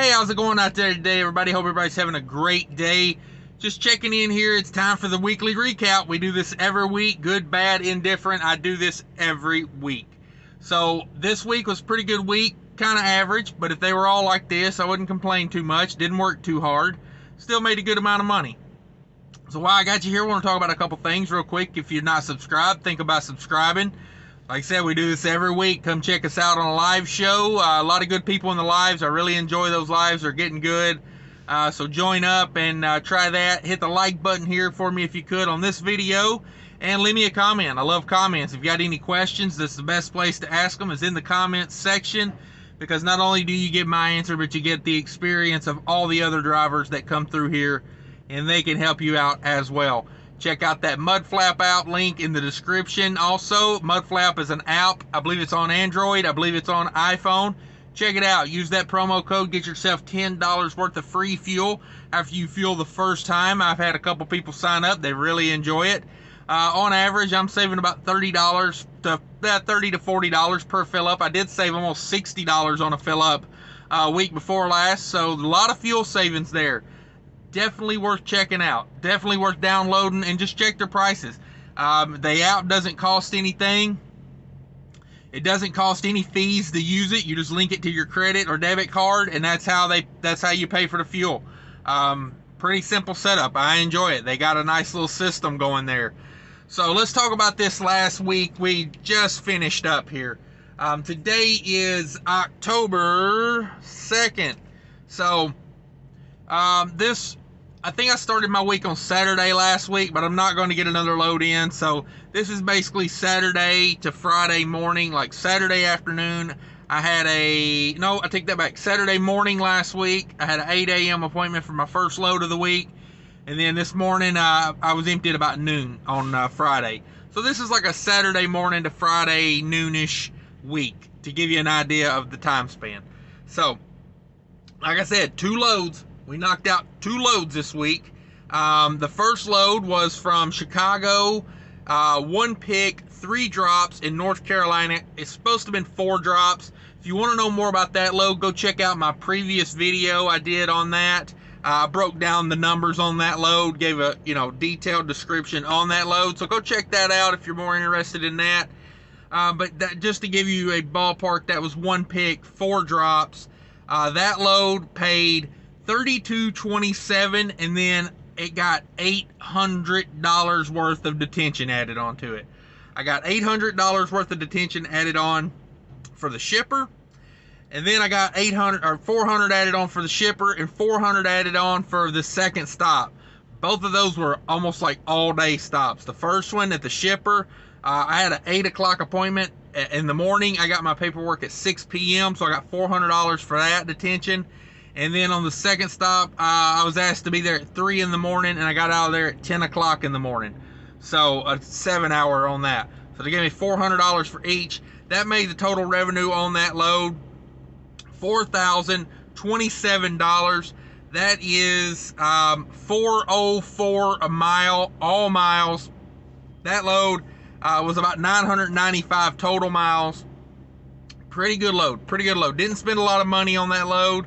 Hey, how's it going out there today, everybody? Hope everybody's having a great day. Just checking in here. It's time for the weekly recap. We do this every week, good, bad, indifferent. I do this every week. So this week was a pretty good week, kind of average, but if they were all like this, I wouldn't complain too much. Didn't work too hard. Still made a good amount of money. So while I got you here, I want to talk about a couple things real quick. If you're not subscribed, think about subscribing. Like I said, we do this every week. Come check us out on a live show. A lot of good people in the lives. I really enjoy those lives. They're getting good. So join up and try that. Hit the like button here for me if you could on this video. And leave me a comment. I love comments. If you got any questions, this is the best place to ask them is in the comments section. Because not only do you get my answer, but you get the experience of all the other drivers that come through here. And they can help you out as well. Check out that Mudflap app link in the description. Also, Mudflap is an app. I believe it's on Android. I believe it's on iPhone. Check it out. Use that promo code. Get yourself $10 worth of free fuel after you fuel the first time. I've had a couple people sign up. They really enjoy it. On average, I'm saving about $30 to $30 to $40 per fill up. I did save almost $60 on a fill up week before last. So a lot of fuel savings there. Definitely worth checking out. Definitely worth downloading and just check their prices. The app doesn't cost anything. It doesn't cost any fees to use it. You just link it to your credit or debit card, and that's how you pay for the fuel. Pretty simple setup. I enjoy it. They got a nice little system going there. So let's talk about this last week. We just finished up here. Today is October 2nd. So I think I started my week on Saturday last week, but I'm not going to get another load in. So this is basically Saturday to Friday morning, like Saturday afternoon. I take that back. Saturday morning last week, I had an 8 a.m. appointment for my first load of the week. And then this morning, I was empty at about noon on Friday. So this is like a Saturday morning to Friday noonish week to give you an idea of the time span. So, like I said, 2 loads. We knocked out 2 loads this week. The first load was from Chicago, 1 pick, 3 drops in North Carolina. It's supposed to have been 4 drops. If you want to know more about that load, go check out my previous video I did on that. I broke down the numbers on that load, gave a detailed description on that load. So go check that out if you're more interested in that. But just to give you a ballpark, that was 1 pick, 4 drops. That load paid $32.27, and then it got $800 worth of detention added onto it. I got $800 worth of detention added on for the shipper, and then I got $400 added on for the shipper and $400 added on for the second stop. Both of those were almost like all-day stops. The first one at the shipper, I had an 8 o'clock appointment in the morning. I got my paperwork at 6 p.m., so I got $400 for that detention. And then on the second stop, I was asked to be there at 3 in the morning, and I got out of there at 10 o'clock in the morning. So a 7-hour on that. So they gave me $400 for each. That made the total revenue on that load $4,027. That is $4.04 a mile, all miles. That load was about 995 total miles. Pretty good load. Pretty good load. Didn't spend a lot of money on that load.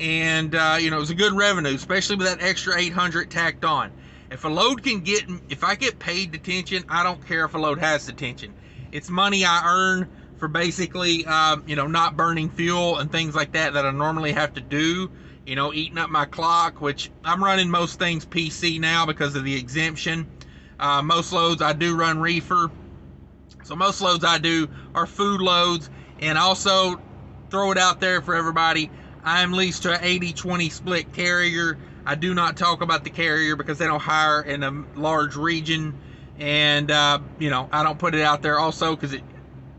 And, it was a good revenue, especially with that extra 800 tacked on. If I get paid detention, I don't care if a load has detention. It's money I earn for basically, not burning fuel and things like that I normally have to do. Eating up my clock, which I'm running most things PC now because of the exemption. Most loads I do run reefer. So most loads I do are food loads. And also, throw it out there for everybody, I am leased to an 80-20 split carrier. I do not talk about the carrier because they don't hire in a large region. And, I don't put it out there also because it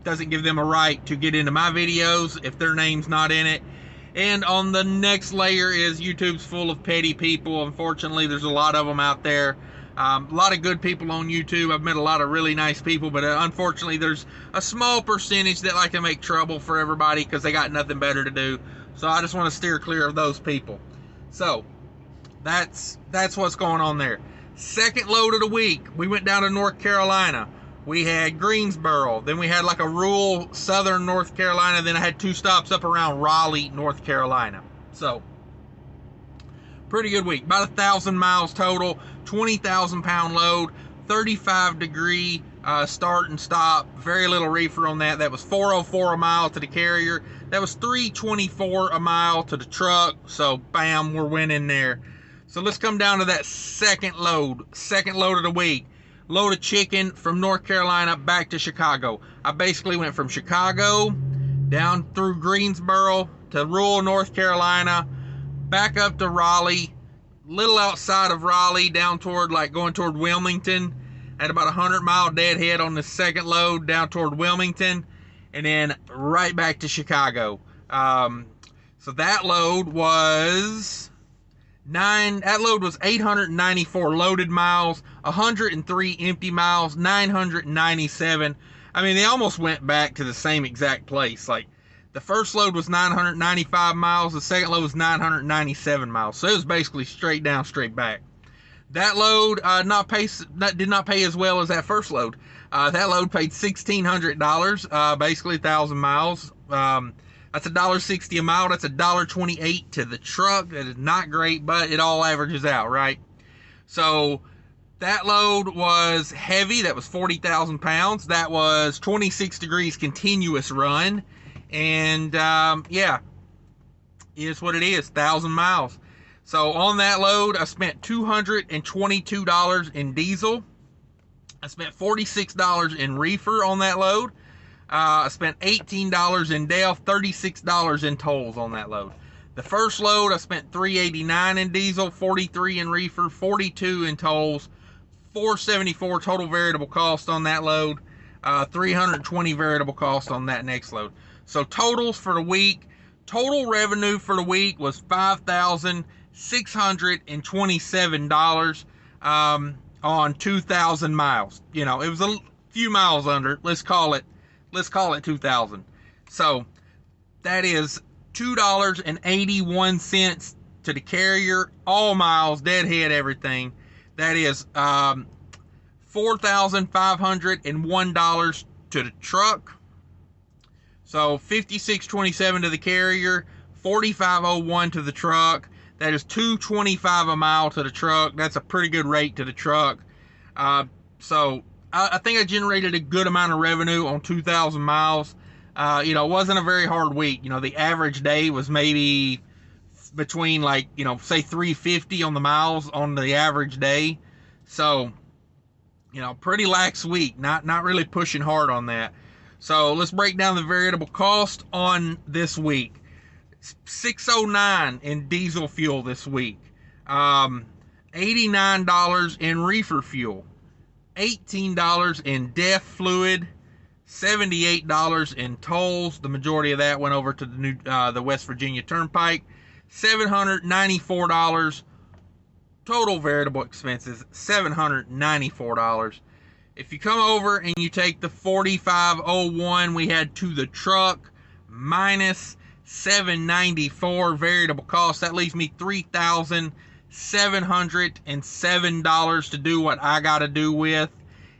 doesn't give them a right to get into my videos if their name's not in it. And on the next layer is YouTube's full of petty people. Unfortunately, there's a lot of them out there. A lot of good people on YouTube. I've met a lot of really nice people, but unfortunately, there's a small percentage that like to make trouble for everybody because they got nothing better to do. So I just want to steer clear of those people. So that's what's going on there. Second load of the week, we went down to North Carolina. We had Greensboro. Then we had like a rural southern North Carolina. Then I had 2 stops up around Raleigh, North Carolina. So pretty good week. About 1,000 miles total, 20,000 pound load, 35 degree start and stop. Very little reefer on that. That was $4.04 a mile to the carrier. That was $3.24 a mile to the truck. So bam, we're winning there. So let's come down to that second load of the week. Load of chicken from North Carolina back to Chicago. I basically went from Chicago down through Greensboro to rural North Carolina, back up to Raleigh, little outside of Raleigh, down toward going toward Wilmington, at about 100-mile deadhead on the second load down toward Wilmington, and then right back to Chicago. So that load was 894 loaded miles, 103 empty miles, 997. I mean, they almost went back to the same exact place. Like, the first load was 995 miles, the second load was 997 miles. So it was basically straight down, straight back. That load did not pay as well as that first load. That load paid $1,600, basically 1,000 miles. That's $1.60 a mile. That's $1.28 to the truck. That is not great, but it all averages out, right? So that load was heavy. That was 40,000 pounds. That was 26 degrees continuous run. And yeah, is what it is, 1,000 miles. So on that load, I spent $222 in diesel. I spent $46 in reefer on that load. I spent $18 in DEF, $36 in tolls on that load. The first load, I spent $389 in diesel, $43 in reefer, $42 in tolls, $474 total variable cost on that load, $320 variable cost on that next load. So totals for the week, total revenue for the week was $5,627 on 2,000 miles. You know, it was a few miles under. Let's call it 2,000. So that is $2.81 to the carrier, all miles, deadhead, everything. That is $4,501 to the truck. So $56.27 to the carrier, $45.01 to the truck. That is $2.25 a mile to the truck. That's a pretty good rate to the truck. So I think I generated a good amount of revenue on 2,000 miles. You know, it wasn't a very hard week. You know, the average day was maybe between say 350 on the miles on the average day. So, you know, pretty lax week. Not really pushing hard on that. So let's break down the variable cost on this week. $6.09 in diesel fuel this week. $89 in reefer fuel. $18 in DEF fluid. $78 in tolls. The majority of that went over to the West Virginia Turnpike. $794 total variable expenses. $794. If you come over and you take the $45.01 we had to the truck minus $794 variable cost, that leaves me $3,707 to do what I got to do with.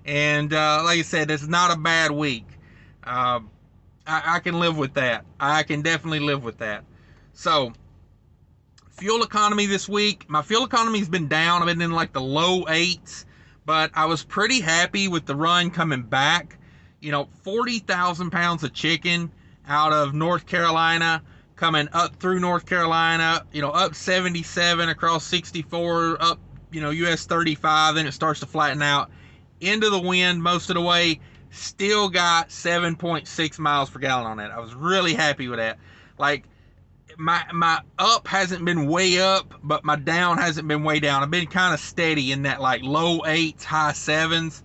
And like I said, it's not a bad week. I can live with that. I can definitely live with that. So, fuel economy this week. My fuel economy has been down. I've been in like the low 8s. But I was pretty happy with the run coming back. You know, 40,000 pounds of chicken out of North Carolina, coming up through North Carolina, you know, up 77, across 64, up, you know, US 35, then it starts to flatten out. Into the wind most of the way, still got 7.6 miles per gallon on that. I was really happy with that. Like, my up hasn't been way up, but my down hasn't been way down. I've been kind of steady in that like low 8s, high 7s.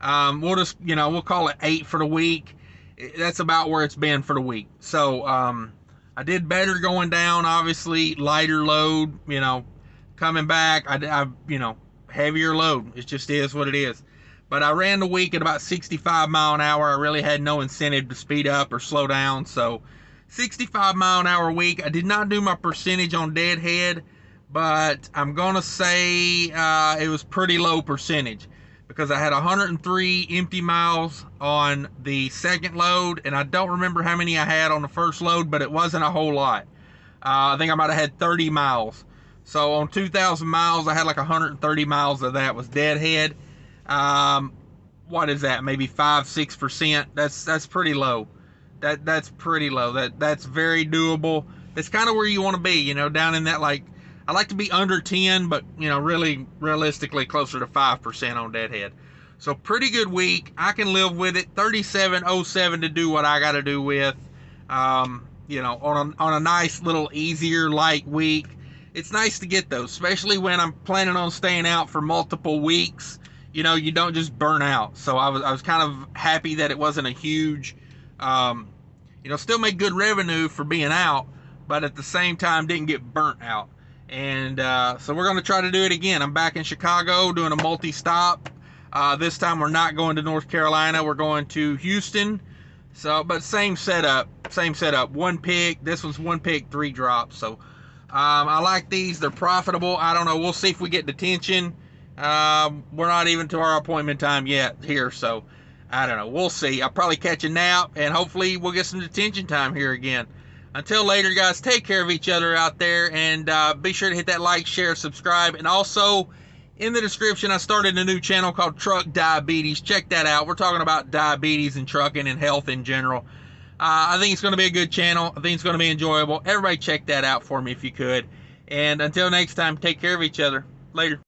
We'll call it 8 for the week. That's about where it's been for the week. So I did better going down, obviously lighter load, you know, coming back. I heavier load. It just is what it is. But I ran the week at about 65 mile an hour. I really had no incentive to speed up or slow down. So 65 mile an hour week. I did not do my percentage on deadhead, but I'm going to say it was pretty low percentage because I had 103 empty miles on the second load, and I don't remember how many I had on the first load, but it wasn't a whole lot. I think I might have had 30 miles. So on 2,000 miles, I had like 130 miles of that was deadhead. What is that? Maybe 5-6%. That's pretty low. That's pretty low. That's very doable. That's kind of where you want to be, down in that, like, I like to be under 10, but really realistically closer to 5% on deadhead. So pretty good week. I can live with it. 37.07 to do what I got to do with. On a nice little easier light week. It's nice to get those, especially when I'm planning on staying out for multiple weeks. You don't just burn out. So I was kind of happy that it wasn't a huge, still make good revenue for being out, but at the same time didn't get burnt out. And so we're going to try to do it again. I'm back in Chicago doing a multi-stop. This time we're not going to North Carolina. We're going to Houston. So, but same setup. One pick. This was one pick, 3 drops. So I like these. They're profitable. I don't know. We'll see if we get detention. We're not even to our appointment time yet here. So I don't know. We'll see. I'll probably catch a nap, and hopefully we'll get some detention time here again. Until later, guys, take care of each other out there, and be sure to hit that like, share, subscribe, and also in the description, I started a new channel called Truck Diabetes. Check that out. We're talking about diabetes and trucking and health in general. I think it's going to be a good channel. I think it's going to be enjoyable. Everybody check that out for me if you could. And until next time, take care of each other. Later.